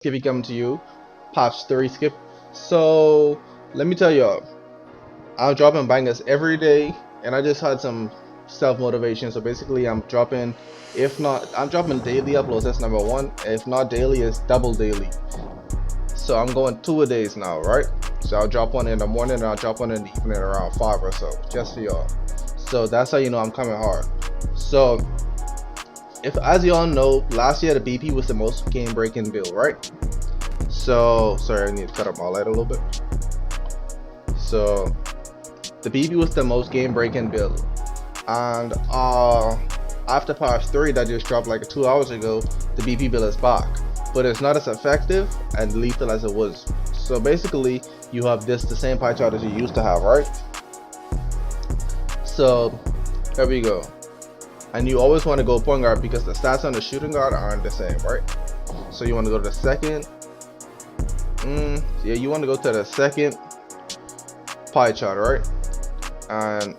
Skippy coming to you, patch 3 skip. So let me tell y'all, I'm dropping bangers every day, and I just had some self motivation. So basically, I'm dropping, if not, I'm dropping daily uploads. That's number one. If not daily, it's double daily. So I'm going 2 a days now, right? So I'll drop one in the morning and I'll drop one in the evening around 5 or so, just for y'all. So that's how you know I'm coming hard. So if, as y'all know, last year the BP was the most game breaking build, right? So sorry, I need to cut up my light a little bit. So the BP was the most game breaking build, and after patch 3 that just dropped like 2 hours ago, the BP build is back, but it's not as effective and lethal as it was. So basically, you have the same pie chart as you used to have, right? So there we go. And you always want to go point guard because the stats on the shooting guard aren't the same, right? So you want to go to the second. Yeah, you want to go to the second pie chart, right? And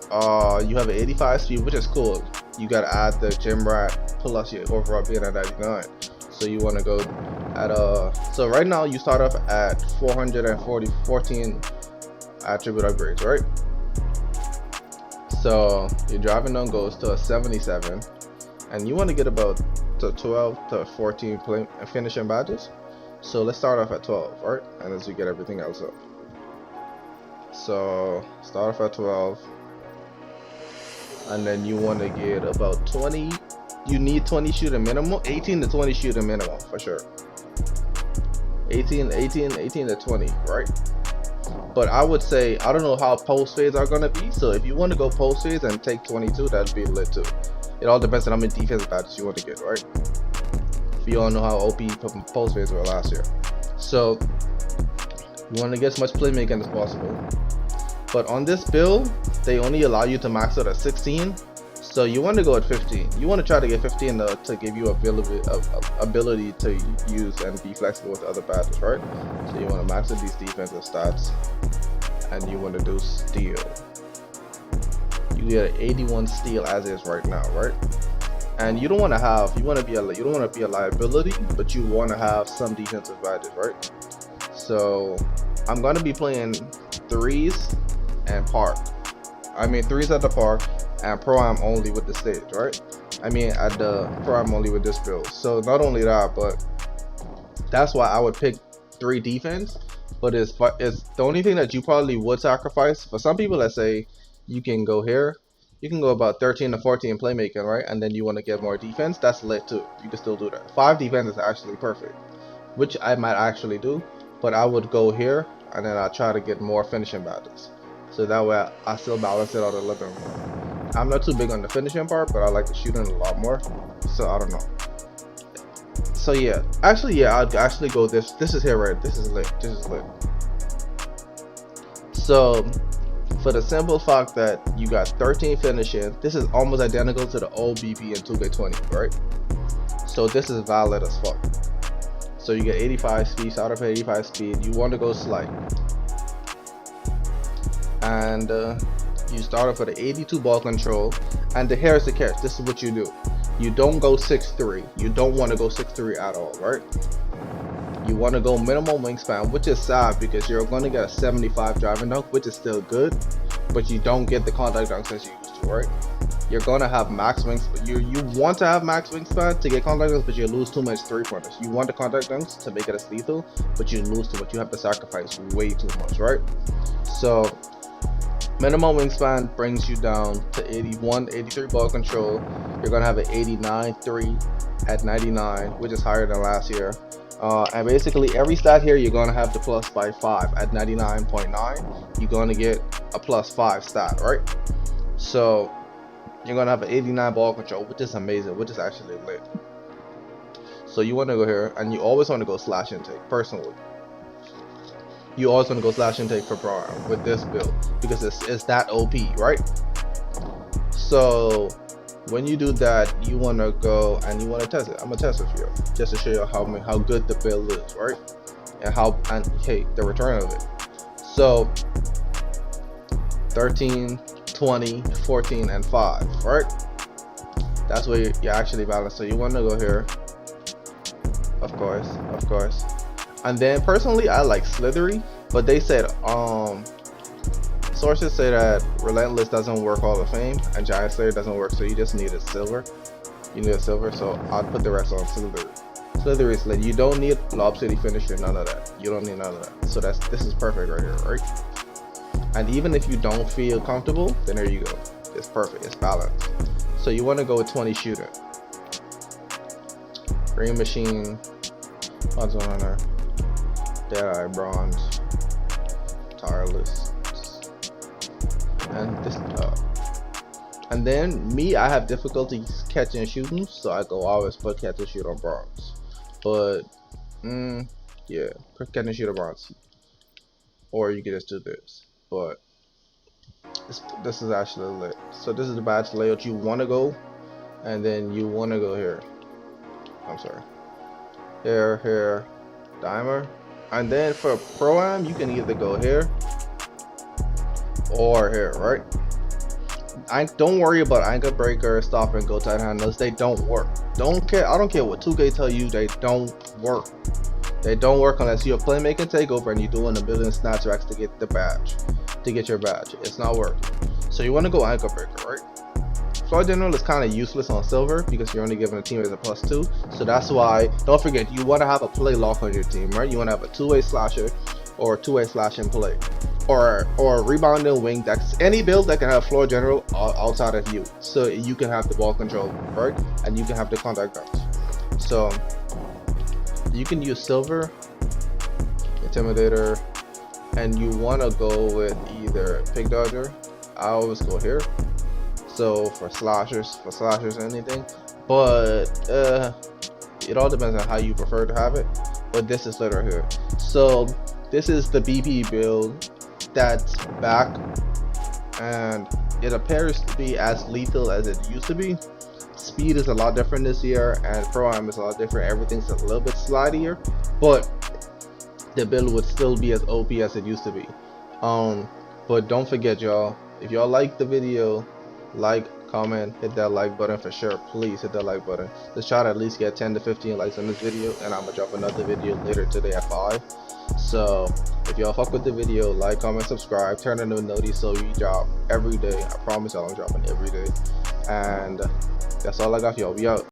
you have an 85 speed, which is cool. You gotta add the gym rat plus your overall being at 99. So you want to go at so right now you start off at 14 attribute upgrades, right? So your driving down goes to a 77, and you want to get about to 12 to 14 play finishing badges. So let's start off at 12, right? And as you get everything else up. So start off at 12, and then you want to get about 20. You need 20 shooting minimum, 18 to 20 shooting minimum for sure. 18 to 20, right? But I would say, I don't know how post fades are gonna be. So if you want to go post fades and take 22, that'd be lit too. It all depends on how many defensive badges you want to get, right? You all know how OP post fades were last year. So you want to get as much playmaking as possible. But on this build, they only allow you to max out at 16. So you want to go at 15. You want to try to get 15 to give you ability to use and be flexible with other badges, right? So you want to max out these defensive stats, and you want to do steal. You get an 81 steal as is right now, right? And you don't want to have, you don't want to be a liability, but you want to have some defensive badges, right? So I'm gonna be playing threes and park. I mean threes at the park and pro-am only with the stage, right? I mean at the pro-am only with this build. So not only that, but that's why I would pick 3 defense. But it's the only thing that you probably would sacrifice. For some people that say you can go here, you can go about 13 to 14 playmaking, right? And then you want to get more defense, that's lit too. You can still do that. 5 defense is actually perfect, which I might actually do. But I would go here, and then I try to get more finishing badges. So that way I still balance it out a little bit more. I'm not too big on the finishing part, but I like the shooting a lot more. So I don't know. So yeah, actually yeah, I'd actually go this. This is here, right? This is lit. This is lit. So for the simple fact that you got 13 finishing, this is almost identical to the old BP in 2K20, right? So this is valid as fuck. So you get 85 speed, start off at 85 speed. You want to go slide, and you start off with an 82 ball control. And here's the catch. This is what you do. You don't go 6'3". You don't want to go 6'3" at all, right? You want to go minimum wingspan, which is sad because you're going to get a 75 driving dunk, which is still good, but you don't get the contact dunks as you used to, right? You're gonna have max wings. You want to have max wingspan to get contact dunks, but you lose too much 3-pointers. You want the contact dunks to make it as lethal, but you lose too much. You have to sacrifice way too much, right? So minimum wingspan brings you down to 81, 83 ball control. You're gonna have an 89 3 at 99, which is higher than last year. And basically every stat here you're gonna have the plus by 5 at 99.9. You're gonna get a plus 5 stat, right? So you're gonna have an 89 ball control, which is amazing, which is actually lit. So you want to go here, and you always want to go slash intake. Personally, you always want to go slash intake for pro with this build because it's that OP, right? So when you do that, you want to go and you want to test it. I'm gonna test it for you just to show you how good the build is, right? And hey, the return of it. So 13, 20, 14, and 5, right? That's where you're actually balanced. So you want to go here, of course, And then personally, I like slithery, but they said sources say that Relentless doesn't work Hall of Fame and Giant Slayer doesn't work, so you just need a silver. You need a silver, so I'd put the rest on slithery. Slithery is lit. You don't need Lob City Finisher, none of that. You don't need none of that. So this is perfect right here, right? And even if you don't feel comfortable, then there you go. It's perfect. It's balanced. So you want to go with 20 shooter. Green Machine. What's on there? Deadeye Bronze. Tireless. And this. And then me, I have difficulty catching and shooting, so I go always put catch and shoot on bronze. But yeah, put catch and shoot on bronze. Or you can just do this. But this is actually lit. So this is the badge layout you want to go, and then you want to go here. I'm sorry. Here, dimer. And then for Pro-Am, you can either go here or here, right? Don't worry about anchor breaker, stop and go tight handles. They don't work. I don't care what 2K tell you. They don't work. They don't work unless you're playmaking takeover and you're doing a million snatch racks to get the badge, to get your badge. It's not working. So you want to go anchor breaker, right? Floor general is kind of useless on silver because you're only giving a teammate a +2. So that's why, don't forget, you want to have a play lock on your team, right? You want to have a two-way slasher or a two-way slash in play. Or a rebounding wing. That's any build that can have floor general outside of you, so you can have the ball control, right? And you can have the contact guns. So you can use silver, intimidator, and you want to go with either pick dodger. I always go here. So for slashers, anything, but it all depends on how you prefer to have it. But this is lit right here. So this is the BP build that's back, and it appears to be as lethal as it used to be. Speed is a lot different this year, and Pro-Am is a lot different. Everything's a little bit slidier, but the build would still be as OP as it used to be. But don't forget, y'all, if y'all like the video, like, comment, hit that like button for sure. Please hit that like button. Let's try to at least get 10 to 15 likes on this video, and I'm gonna drop another video later today at 5. So if y'all fuck with the video, like, comment, subscribe, turn on the notice so you drop every day. I promise y'all I'm dropping every day. And that's all I got for y'all. We out.